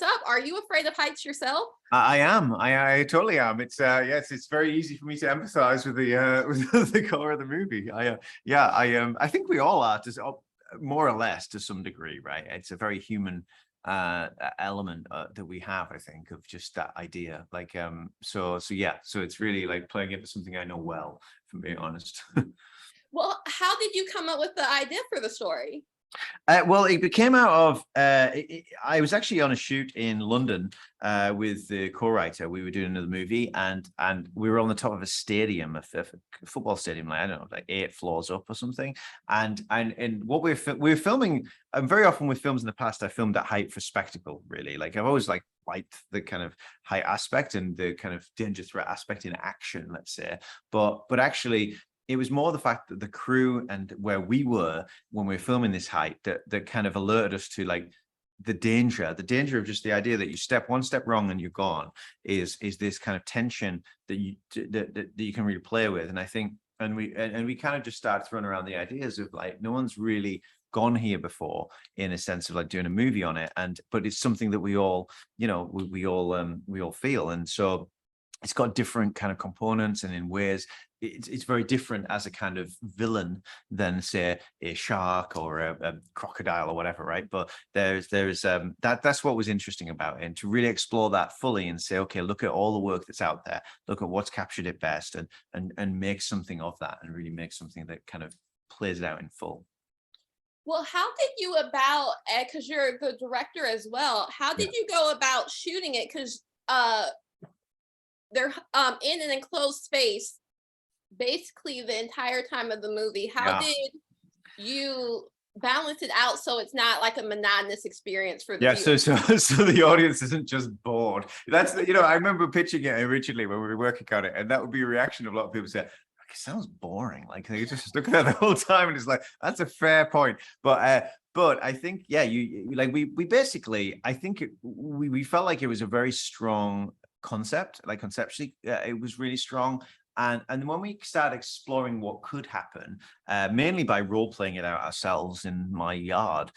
up. Are you afraid of heights yourself? I am. I totally am. It's yes, it's very easy for me to empathize with the with the core of the movie. I think we all are, more or less to some degree, right? It's a very human element that we have, I think, of just that idea. Like so it's really like playing into something I know well, if I'm being honest. Well, how did you come up with the idea for the story? Well, it came out of I was actually on a shoot in London with the co-writer. We were doing another movie, and we were on the top of a stadium, a football stadium, like I don't know, like 8 floors up or something. And what we were filming. Very often with films in the past, I filmed at height for spectacle. Really, like I've always liked the kind of height aspect and the kind of danger threat aspect in action, let's say. But actually, it was more the fact that the crew and where we were when we were filming this height that kind of alerted us to like the danger of just the idea that you step one step wrong and you're gone is this kind of tension that you can really play with. And I think and we kind of just started throwing around the ideas of like no one's really gone here before in a sense of like doing a movie on it, but it's something that we all we all feel. And so it's got different kind of components, and in ways it's very different as a kind of villain than say a shark or a crocodile or whatever, right? But there's that's what was interesting about it, and to really explore that fully and say, okay, look at all the work that's out there, look at what's captured it best, and make something of that, and really make something that kind of plays it out in full. Well, how did you about, because you're the director as well, how did you go about shooting it? Because they're in an enclosed space basically the entire time of the movie. How did you balance it out so it's not like a monotonous experience for the viewer? So the audience isn't just bored. That's I remember pitching it originally when we were working on it, and that would be a reaction of a lot of people say, it sounds boring. Like they just look at that the whole time, and it's like, that's a fair point. But I think, you like we basically, I think we felt like it was a very strong concept, like conceptually, it was really strong. And when we started exploring what could happen, mainly by role playing it out ourselves in my yard,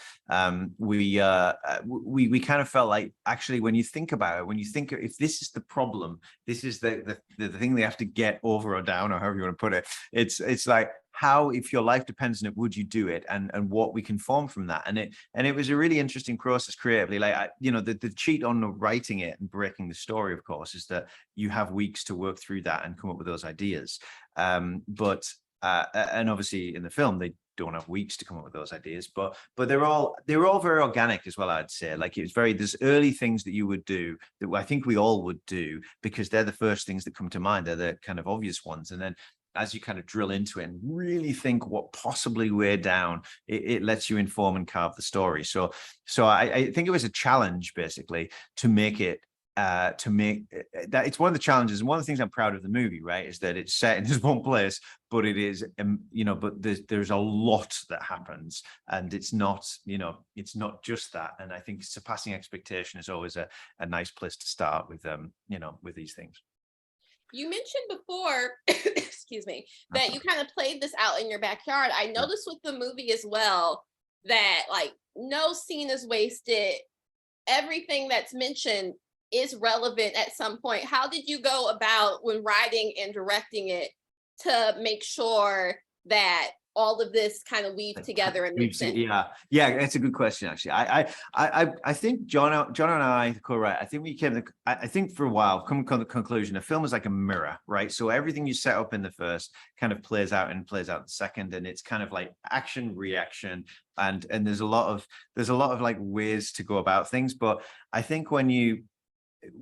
we kind of felt like, actually, when you think about it, when you think if this is the problem, this is the thing they have to get over or down, or however you want to put it, it's like, how, if your life depends on it, would you do it, and what we can form from that. And it was a really interesting process creatively. Like the cheat on writing it and breaking the story, of course, is that you have weeks to work through that and come up with those ideas. But obviously in the film they don't have weeks to come up with those ideas, but they were all very organic as well, I'd say. Like, it was there's early things that you would do that I think we all would do, because they're the first things that come to mind. They're the kind of obvious ones. And then as you kind of drill into it and really think what possibly way down, it lets you inform and carve the story. So I think it was a challenge, basically, to make it that it's one of the challenges, and one of the things I'm proud of the movie, right, is that it's set in this one place, but it is but there's a lot that happens, and it's not just that. And I think surpassing expectation is always a nice place to start with with these things. You mentioned before, excuse me, that you kind of played this out in your backyard. I noticed with the movie as well that like no scene is wasted. Everything that's mentioned is relevant at some point. How did you go about, when writing and directing it, to make sure that all of this kind of weaves together and makes sense? Yeah, that's a good question, actually. I think John and I, the co-writer, I think we came to, I think for a while, come to the conclusion, a film is like a mirror, right? So everything you set up in the first kind of plays out in the second, and it's kind of like action, reaction, and there's a lot of like ways to go about things. But I think when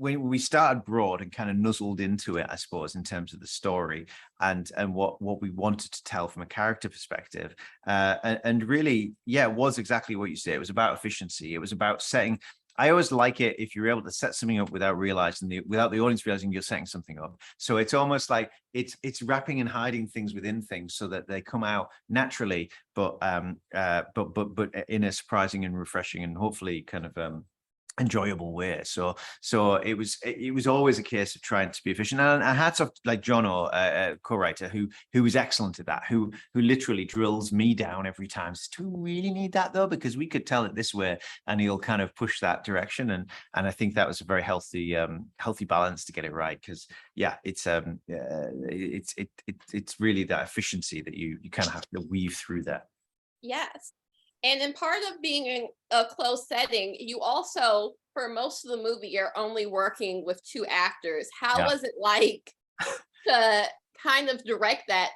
we started broad and kind of nuzzled into it, I suppose, in terms of the story and what we wanted to tell from a character perspective, and really, it was exactly what you say. It was about efficiency. It was about setting. I always like it if you're able to set something up without the audience realizing you're setting something up. So it's almost like it's wrapping and hiding things within things so that they come out naturally, but in a surprising and refreshing and hopefully kind of enjoyable way. So it was always a case of trying to be efficient. And hats off like Jono, co-writer, who was excellent at that, who literally drills me down every time. Says, do we really need that though? Because we could tell it this way, and he'll kind of push that direction. And I think that was a very healthy balance to get it right. Because yeah, it's really that efficiency that you kind of have to weave through that. Yes. And in part of being in a closed setting, you also, for most of the movie, you're only working with 2 actors. How was it like to kind of direct that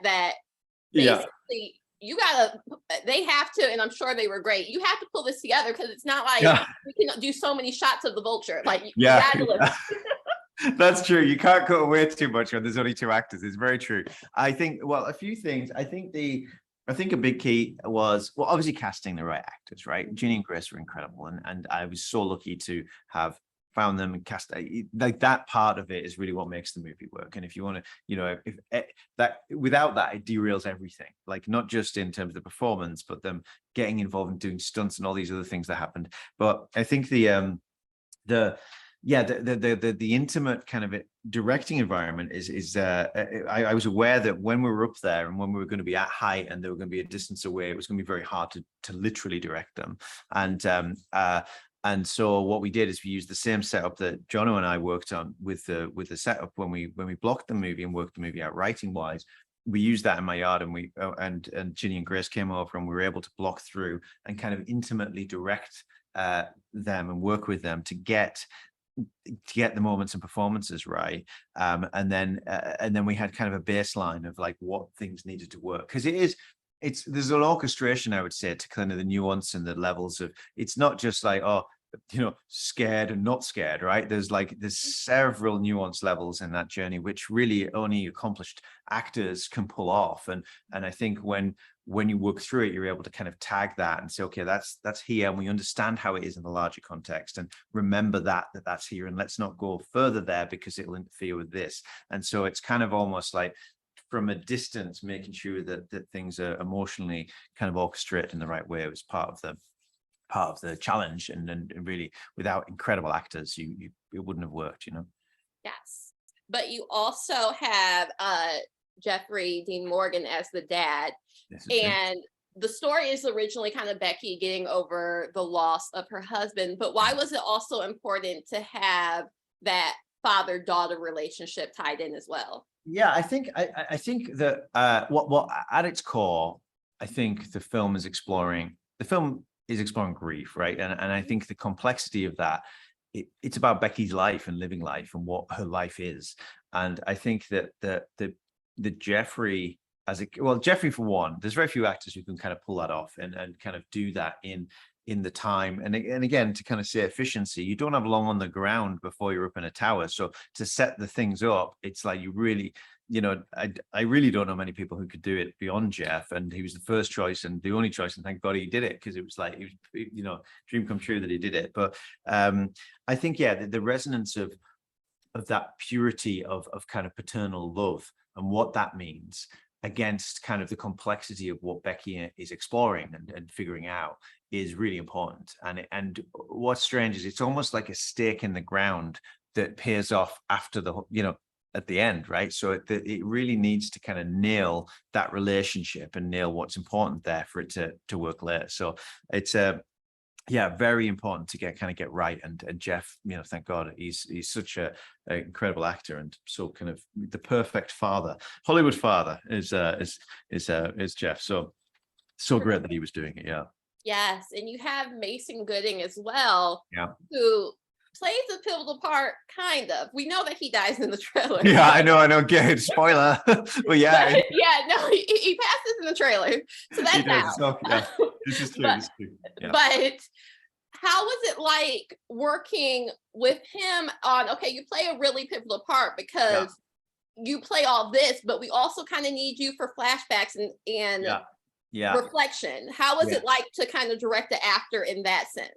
basically they have to, and I'm sure they were great, you have to pull this together because it's not like we can do so many shots of the vulture. Like, you gotta That's true. You can't cut away too much when there's only 2 actors. It's very true. I think, well, a few things. I think a big key was, well, obviously casting the right actors, right? Ginny and Grace were incredible. And I was so lucky to have found them and cast, like that part of it is really what makes the movie work. And if you want to, if that, without that, it derails everything, like not just in terms of the performance, but them getting involved in doing stunts and all these other things that happened. But I think the intimate kind of directing environment is I was aware that when we were up there and when we were going to be at height and they were going to be a distance away, it was going to be very hard to literally direct them. And so what we did is we used the same setup that Jono and I worked on with the setup when we blocked the movie and worked the movie out writing wise. We used that in my yard, and we and Ginny and Grace came over, and we were able to block through and kind of intimately direct them and work with them to get the moments and performances right. And then we had kind of a baseline of like what things needed to work, because there's an orchestration, I would say, to kind of the nuance and the levels of, it's not just like, scared and not scared, right? There's several nuance levels in that journey, which really only accomplished actors can pull off. And I think when you work through it, you're able to kind of tag that and say, okay, that's here, and we understand how it is in the larger context, and remember that's here, and let's not go further there because it'll interfere with this. And so it's kind of almost like from a distance, making sure that things are emotionally kind of orchestrated in the right way. It was part of the challenge, and really without incredible actors, it wouldn't have worked, Yes. But you also have Jeffrey Dean Morgan as the dad. And the story is originally kind of Becky getting over the loss of her husband, but why was it also important to have that father-daughter relationship tied in as well? Yeah, I think that what at its core, I think the film is exploring grief, right? And I think the complexity of that, it's about Becky's life and living life and what her life is. And I think that the Jeffrey Jeffrey, for one, there's very few actors who can kind of pull that off and kind of do that in the time. And again, to kind of say efficiency, you don't have long on the ground before you're up in a tower. So to set the things up, it's like you really, I really don't know many people who could do it beyond Jeff. And he was the first choice and the only choice. And thank God he did it, because it was like, dream come true that he did it. But I think, the resonance of that purity of kind of paternal love and what that means against kind of the complexity of what Becky is exploring and figuring out is really important. And what's strange is it's almost like a stake in the ground that pays off after at the end, right? So it really needs to kind of nail that relationship and nail what's important there for it to work later. So it's very important to get right. And Jeff, thank God, he's such an incredible actor, and so kind of the perfect father, Hollywood father is Jeff. So great that he was doing it. Yeah. Yes, and you have Mason Gooding as well, Yeah. who plays a pivotal part, kind of. We know that he dies in the trailer. Yeah, I know. Good spoiler. Well, yeah. But, he passes in the trailer, so that's out. So, this is true. But how was it like working with him on? Okay, you play a really pivotal part because you play all this, but we also kind of need you for flashbacks and reflection. How was it like to kind of direct the actor in that sense?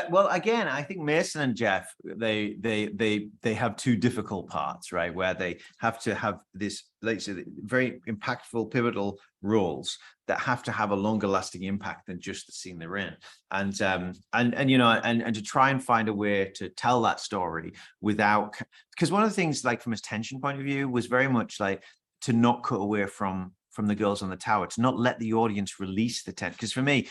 Well, again, I think Mason and Jeff, they have two difficult parts, right? Where they have to have this, like say, very impactful, pivotal roles that have to have a longer lasting impact than just the scene they're in. And you know, and to try and find a way to tell that story without, because one of the things, like from a tension point of view, was very much like to not cut away from the girls on the tower, to not let the audience release the tension. Because for me,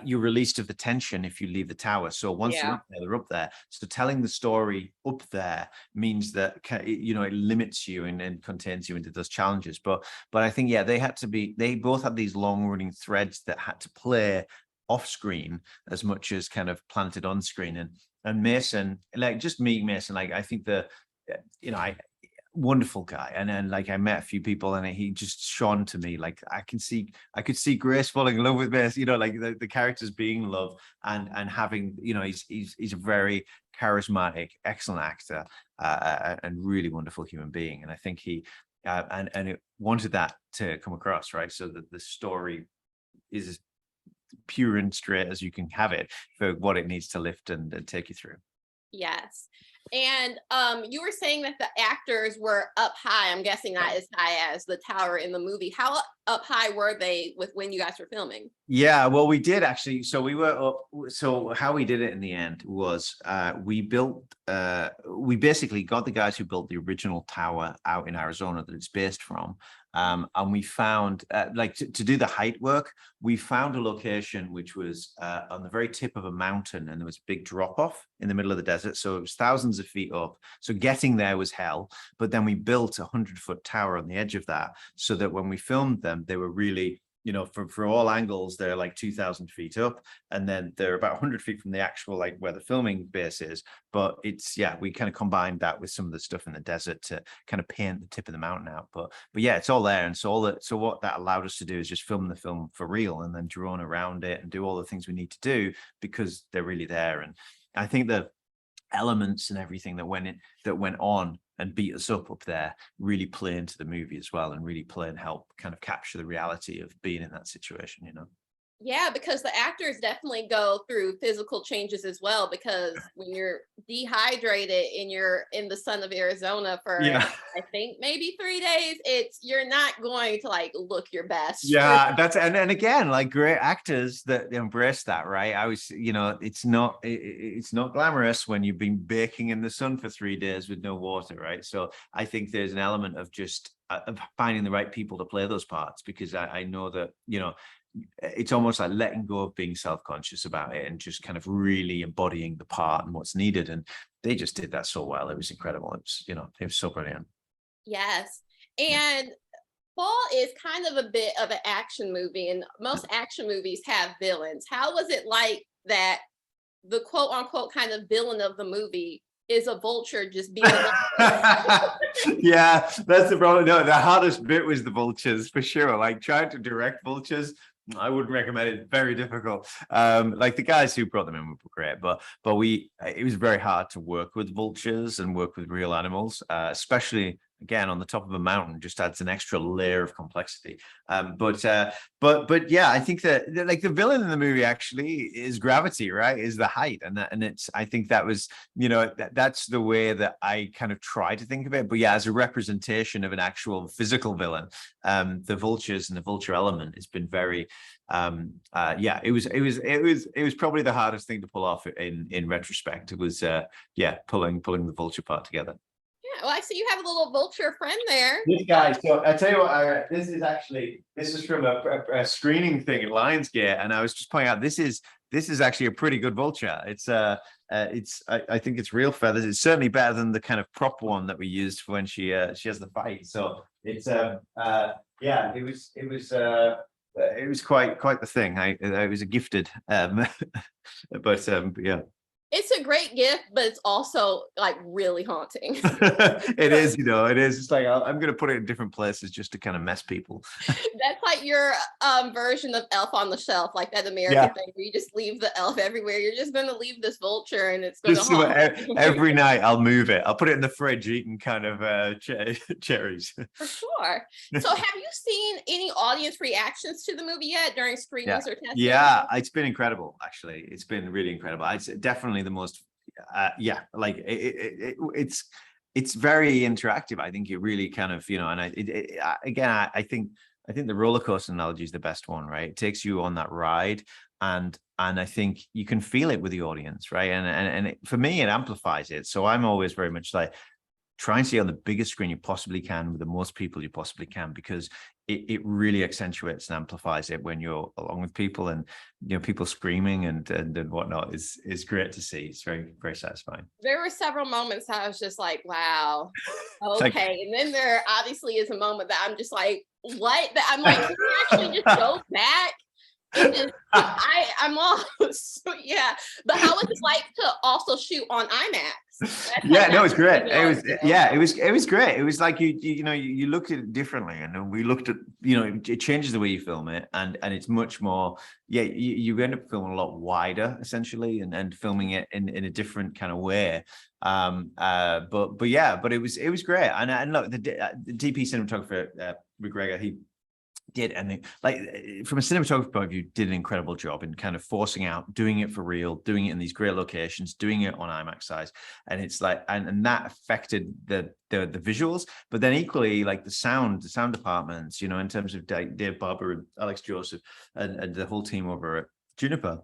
you're released of the tension if you leave the tower. So once they're up there. So telling the story up there means that, you know, it limits you and contains you into those challenges. But I think, yeah, they both had these long running threads that had to play off screen as much as kind of planted on screen. And Mason, like, just meeting Mason, like, I think you know, wonderful guy, and then like I met a few people and he just shone to me. Like I could see Grace falling in love with Mason, you know, like the characters being love and having, you know, he's a very charismatic, excellent actor, and really wonderful human being. And I think he and it wanted that to come across, right? So that the story is as pure and straight as you can have it for what it needs to lift and take you through. Yes. And you were saying that the actors were up high. I'm guessing not as high as the tower in the movie. How up high were they with when you guys were filming? Yeah, well, we did actually. So we were up. So how we did it in the end was we basically got the guys who built the original tower out in Arizona that it's based from. And we found, like, to do the height work, we found a location which was on the very tip of a mountain, and there was a big drop off in the middle of the desert. So it was thousands of feet up. So getting there was hell. But then we built a 100-foot tower on the edge of that, so that when we filmed them, they were really, you know, for all angles, they're like 2,000 feet up, and then they're about 100 feet from the actual, like, where the filming base is. But it's, yeah, we kind of combined that with some of the stuff in the desert to kind of paint the tip of the mountain out. But yeah, it's all there. And so what that allowed us to do is just film the film for real, and then drone around it and do all the things we need to do because they're really there. And I think the elements and everything that went on and beat us up there really play into the movie as well, and really play and help kind of capture the reality of being in that situation, you know. Yeah, because the actors definitely go through physical changes as well, because when you're dehydrated and you're in the sun of Arizona for I think maybe 3 days, you're not going to like look your best. Yeah, that's and again, like, great actors that embrace that, right? I was, you know, it's not glamorous when you've been baking in the sun for 3 days with no water, right? So I think there's an element of just of finding the right people to play those parts, because I know that, you know, it's almost like letting go of being self-conscious about it and just kind of really embodying the part and what's needed. And they just did that so well. It was incredible. It was, you know, it was so brilliant. Yes. And Fall is kind of a bit of an action movie, and most action movies have villains. How was it like that the quote unquote kind of villain of the movie is a vulture just being Yeah, that's the problem. No, the hardest bit was the vultures for sure. Like, trying to direct vultures, I wouldn't recommend it. Very difficult. Like, the guys who brought them in were great, but it was very hard to work with vultures and work with real animals, especially again on the top of a mountain. Just adds an extra layer of complexity. But yeah, I think that, like, the villain in the movie actually is gravity, right? Is the height, and it's, I think that was, you know, that's the way that I kind of try to think of it. But yeah, as a representation of an actual physical villain, the vultures and the vulture element has been very yeah, it was probably the hardest thing to pull off in retrospect. It was yeah, pulling the vulture part together. Yeah, well, I see you have a little vulture friend there. This guy, so I tell you what, this is from a screening thing at Lionsgate, and I was just pointing out, this is actually a pretty good vulture. It's I think it's real feathers. It's certainly better than the kind of prop one that we used for when she has the fight. So it's yeah, it was quite the thing. It was a gifted but yeah. It's a great gift, but it's also like really haunting. It is, it is. It's like I'm going to put it in different places just to kind of mess people. That's like your version of Elf on the Shelf, like that American Yeah. thing where you just leave the elf everywhere. You're just gonna leave this vulture and it's gonna Just so haunt you. every night I'll move it. I'll put it in the fridge eating kind of cherries. For sure. So have you seen any audience reactions to the movie yet during screenings or testing? Yeah, it's been incredible, actually. It's been really incredible. It's definitely the most, like it's very interactive. I think it really kind of, and I think the roller coaster analogy is the best one, right? It takes you on that ride, and I think you can feel it with the audience, right? And for me, it amplifies it. So I'm always very much like, try and see on the biggest screen you possibly can with the most people you possibly can, because it really accentuates and amplifies it when you're along with people, and people screaming and whatnot is great to see. It's very, very satisfying. There were several moments I was just like, wow, okay. Like, and then there obviously is a moment that I'm just like, what? That I'm like, can you actually just go back? And just, I'm all yeah. But how was it like to also shoot on IMAX? No, it's great. It was great. It was like you looked at it differently, and we looked at it changes the way you film it, and it's much more. You end up filming a lot wider essentially, and filming it in a different kind of way. But it was great. And look, the DP cinematographer McGregor, he did, and from a cinematography point of view, did an incredible job in kind of forcing out, doing it for real, doing it in these great locations, doing it on IMAX size, and it's like, and that affected the visuals, but then equally like the sound departments, in terms of Dave Barber and Alex Joseph and the whole team over at Juniper,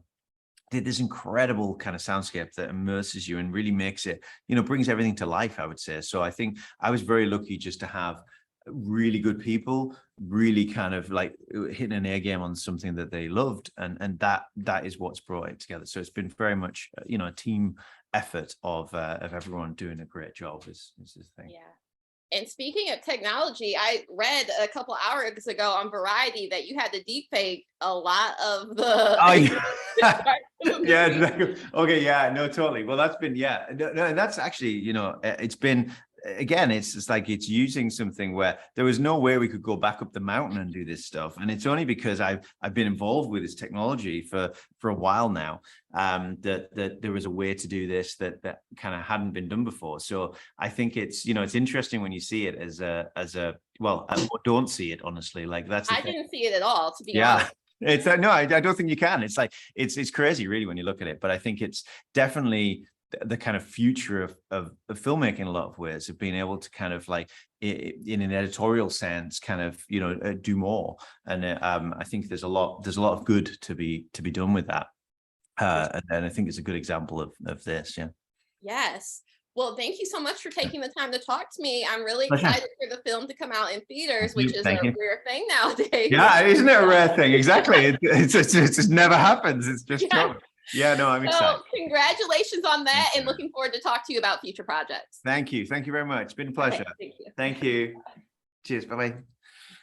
did this incredible kind of soundscape that immerses you and really makes it, brings everything to life, I would say. So I think I was very lucky just to have really good people really kind of like hitting an A game on something that they loved, and that is what's brought it together. So it's been very much a team effort of everyone doing a great job is the thing. Yeah. And speaking of technology, I read a couple hours ago on Variety that you had to deepfake a lot of the yeah, exactly. Okay, yeah, no, totally. Well, that's been and that's actually it's been, again, it's just like it's using something where there was no way we could go back up the mountain and do this stuff, and it's only because I've been involved with this technology for a while now, that there was a way to do this that kind of hadn't been done before. So I think it's it's interesting when you see it as a well, don't see it honestly, like that's I didn't see it at all, to be honest. It's no, I don't think you can. It's like it's crazy really when you look at it, but I think it's definitely the kind of future of filmmaking in a lot of ways, of being able to kind of like in an editorial sense kind of do more, and I think there's a lot of good to be done with that, and I think it's a good example of this. Yes. Well, thank you so much for taking the time to talk to me. I'm really excited for the film to come out in theaters, which is a rare thing nowadays. Yeah, isn't it a rare thing? Exactly. It just never happens. It's just no, I'm excited. Congratulations on that, and looking forward to talk to you about future projects. Thank you very much. It's been a pleasure. Thank you. Thank you. Cheers. Bye-bye.